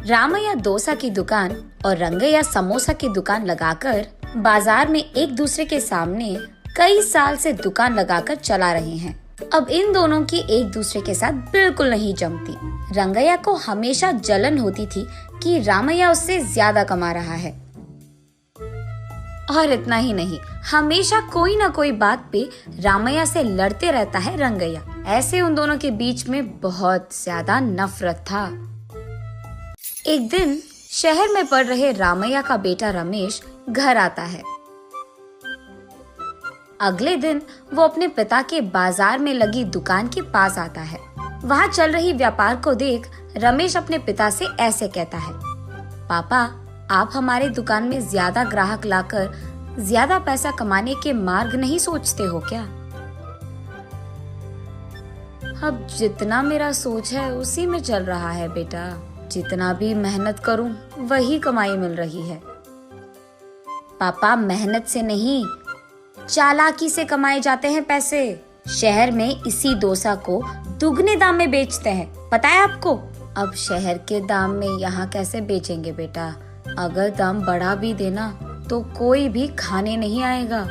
रामैया डोसा की दुकान और रंगैया समोसा की दुकान लगाकर बाजार में एक दूसरे के सामने कई साल से दुकान लगाकर चला रहे हैं। अब इन दोनों की एक दूसरे के साथ बिल्कुल नहीं जमती। रंगैया को हमेशा जलन होती थी कि रामैया उससे ज्यादा कमा रहा है। और इतना ही नहीं, हमेशा कोई ना कोई बात पे रामैया से लड़ते रहता है रंगैया। ऐसे उन दोनों के बीच में बहुत ज्यादा नफरत था। एक दिन शहर में पढ़ रहे रामैया का बेटा रमेश घर आता है। अगले दिन वो अपने पिता के बाजार में लगी दुकान के पास आता है। वहाँ चल रही व्यापार को देख रमेश अपने पिता से ऐसे कहता है, पापा, आप हमारे दुकान में ज्यादा ग्राहक लाकर ज्यादा पैसा कमाने के मार्ग नहीं सोचते हो क्या? अब जितना मेरा सोच है उसी में चल रहा है बेटा। जितना भी मेहनत करूं वही कमाई मिल रही है। पापा, मेहनत से नहीं, चालाकी से कमाए जाते हैं पैसे। शहर में इसी डोसा को दुगने दाम में बेचते हैं, पता है आपको? अब शहर के दाम में यहाँ कैसे बेचेंगे बेटा? अगर दाम बढ़ा भी देना तो कोई भी खाने नहीं आएगा।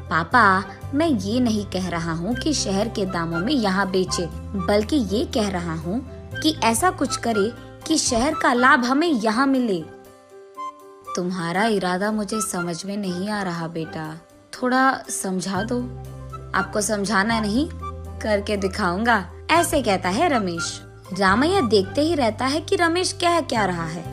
पापा, मैं ये नहीं कह रहा हूँ कि शहर के दामों में यहाँ बेचे, बल्कि ये कह रहा हूँ कि ऐसा कुछ करे कि शहर का लाभ हमें यहाँ मिले। तुम्हारा इरादा मुझे समझ में नहीं आ रहा बेटा, थोड़ा समझा दो। आपको समझाना नहीं, करके दिखाऊंगा, ऐसे कहता है रमेश। रामैया देखते ही रहता है कि रमेश कह क्या रहा है।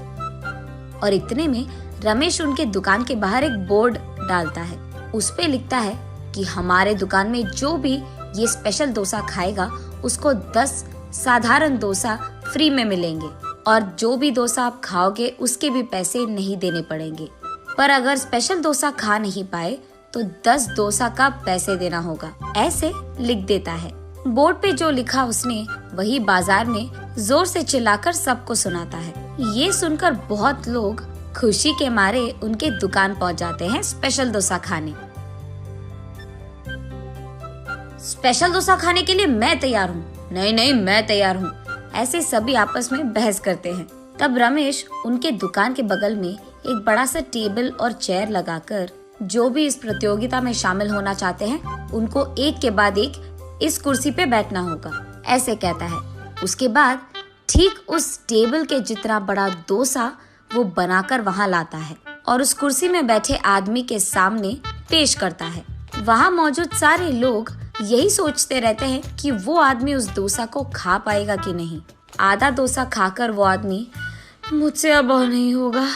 और इतने में रमेश उनके दुकान के बाहर एक बोर्ड डालता है। उस पे लिखता है कि हमारे दुकान में जो भी ये स्पेशल डोसा खाएगा उसको 10 साधारण डोसा फ्री में मिलेंगे, और जो भी डोसा आप खाओगे उसके भी पैसे नहीं देने पड़ेंगे। पर अगर स्पेशल डोसा खा नहीं पाए तो 10 डोसा का पैसे देना होगा, ऐसे लिख देता है। बोर्ड पे जो लिखा उसने वही बाजार में जोर से चिल्लाकर सबको सुनाता है। ये सुनकर बहुत लोग खुशी के मारे उनके दुकान पहुंच जाते हैं स्पेशल डोसा खाने। स्पेशल डोसा खाने के लिए मैं तैयार हूँ। नहीं नहीं, मैं तैयार हूँ। ऐसे सभी आपस में बहस करते हैं। तब रमेश उनके दुकान के बगल में एक बड़ा सा टेबल और चेयर लगाकर जो भी इस प्रतियोगिता में शामिल होना चाहते हैं उनको एक के बाद एक इस कुर्सी पे बैठना होगा, ऐसे कहता है। उसके बाद ठीक उस टेबल के जितना बड़ा डोसा वो बनाकर वहाँ लाता है और उस कुर्सी में बैठे आदमी के सामने पेश करता है। वहाँ मौजूद सारे लोग यही सोचते रहते हैं कि वो आदमी उस डोसा को खा पाएगा कि नहीं। आधा डोसा खाकर वो आदमी, मुझसे अब और नहीं होगा,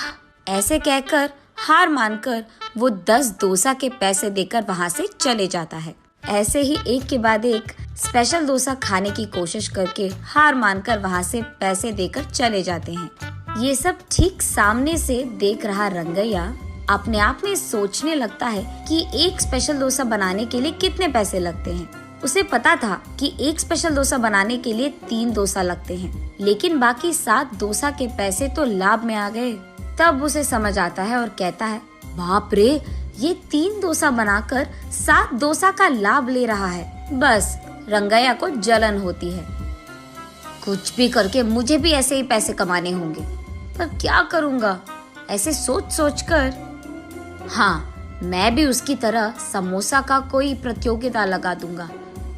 ऐसे कहकर हार मानकर वो 10 डोसा के पैसे देकर वहाँ से चले जाता है। ऐसे ही एक के बाद एक स्पेशल डोसा खाने की कोशिश करके हार मानकर वहाँ से पैसे देकर चले जाते हैं। ये सब ठीक सामने से देख रहा रंगैया अपने आप में सोचने लगता है कि एक स्पेशल डोसा बनाने के लिए कितने पैसे लगते हैं। उसे पता था कि एक स्पेशल डोसा बनाने के लिए 3 डोसा लगते हैं, लेकिन बाकी 7 डोसा के पैसे तो लाभ में आ गए। तब उसे समझ आता है और कहता है, बाप रे, ये 3 डोसा बनाकर 7 डोसा का लाभ ले रहा है। बस रंगैया को जलन होती है। कुछ भी करके मुझे भी ऐसे ही पैसे कमाने होंगे, पर क्या करूँगा? ऐसे सोच सोच कर, हाँ, मैं भी उसकी तरह समोसा का कोई प्रतियोगिता लगा दूंगा,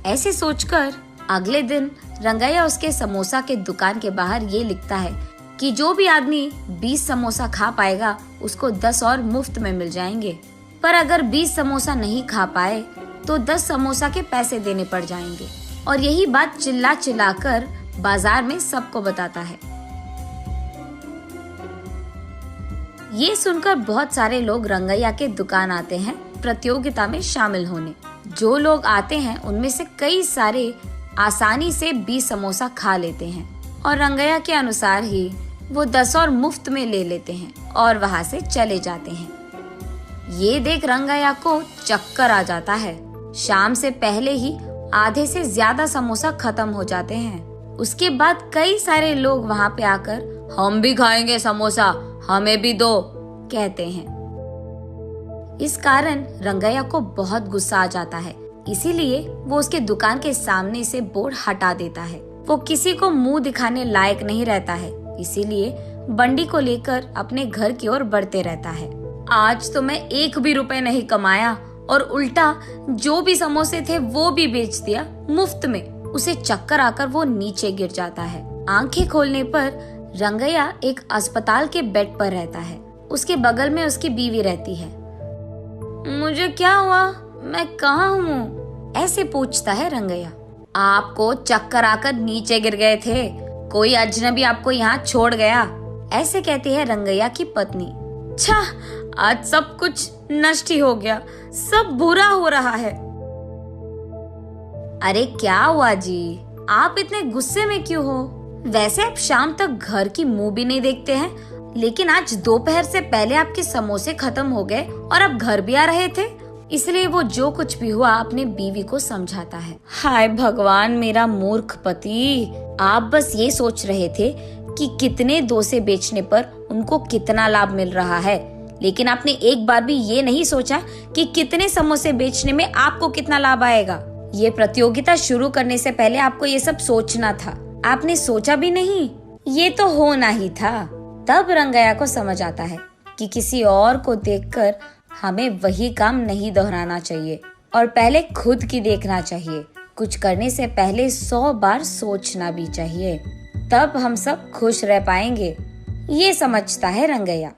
ऐसे सोचकर अगले दिन रंगैया उसके समोसा के दुकान के बाहर ये लिखता है कि जो भी आदमी 20 समोसा खा पाएगा उसको 10 और मुफ्त में मिल जाएंगे। पर अगर 20 समोसा नहीं खा पाए तो 10 समोसा के पैसे देने पड़ जाएंगे। और यही बात चिल्ला चिल्ला कर बाजार में सबको बताता है। ये सुनकर बहुत सारे लोग रंगैया के दुकान आते हैं प्रतियोगिता में शामिल होने। जो लोग आते हैं उनमें से कई सारे आसानी से 20 समोसा खा लेते हैं और रंगैया के अनुसार ही वो 10 और मुफ्त में ले लेते हैं और वहाँ से चले जाते हैं। ये देख रंगैया को चक्कर आ जाता है। शाम से पहले ही आधे से ज्यादा समोसा खत्म हो जाते हैं। उसके बाद कई सारे लोग वहाँ पे आकर, हम भी खाएंगे समोसा, हमें भी दो, कहते हैं। इस कारण रंगैया को बहुत गुस्सा आ जाता है, इसीलिए वो उसके दुकान के सामने से बोर्ड हटा देता है। वो किसी को मुंह दिखाने लायक नहीं रहता है, इसीलिए बंडी को लेकर अपने घर की ओर बढ़ते रहता है। आज तो मैं 1 भी रुपए नहीं कमाया और उल्टा जो भी समोसे थे वो भी बेच दिया मुफ्त में। उसे चक्कर आकर वो नीचे गिर जाता है। आंखें खोलने पर रंगैया एक अस्पताल के बेड पर रहता है। उसके बगल में उसकी बीवी रहती है। मुझे क्या हुआ, मैं कहाँ हूँ? ऐसे पूछता है रंगैया। आपको चक्कर आकर नीचे गिर गए थे, कोई अजनबी आपको यहाँ छोड़ गया, ऐसे कहती है रंगैया की पत्नी। छा, आज सब कुछ नष्ट ही हो गया, सब बुरा हो रहा है। अरे क्या हुआ जी, आप इतने गुस्से में क्यों हो? वैसे आप शाम तक घर की मुंह भी नहीं देखते हैं, लेकिन आज दोपहर से पहले आपके समोसे खत्म हो गए और आप घर भी आ रहे थे। इसलिए वो जो कुछ भी हुआ अपने बीवी को समझाता है। हाय भगवान, मेरा मूर्ख पति, आप बस ये सोच रहे थे कि कितने डोसे बेचने पर उनको कितना लाभ मिल रहा है, लेकिन आपने एक बार भी ये नहीं सोचा कि कितने समोसे बेचने में आपको कितना लाभ आएगा। ये प्रतियोगिता शुरू करने से पहले आपको ये सब सोचना था, आपने सोचा भी नहीं, ये तो होना ही था। तब रंगैया को समझ आता है कि किसी और को देखकर हमें वही काम नहीं दोहराना चाहिए और पहले खुद की देखना चाहिए। कुछ करने से पहले 100 बार सोचना भी चाहिए, तब हम सब खुश रह पाएंगे। ये समझता है रंगैया।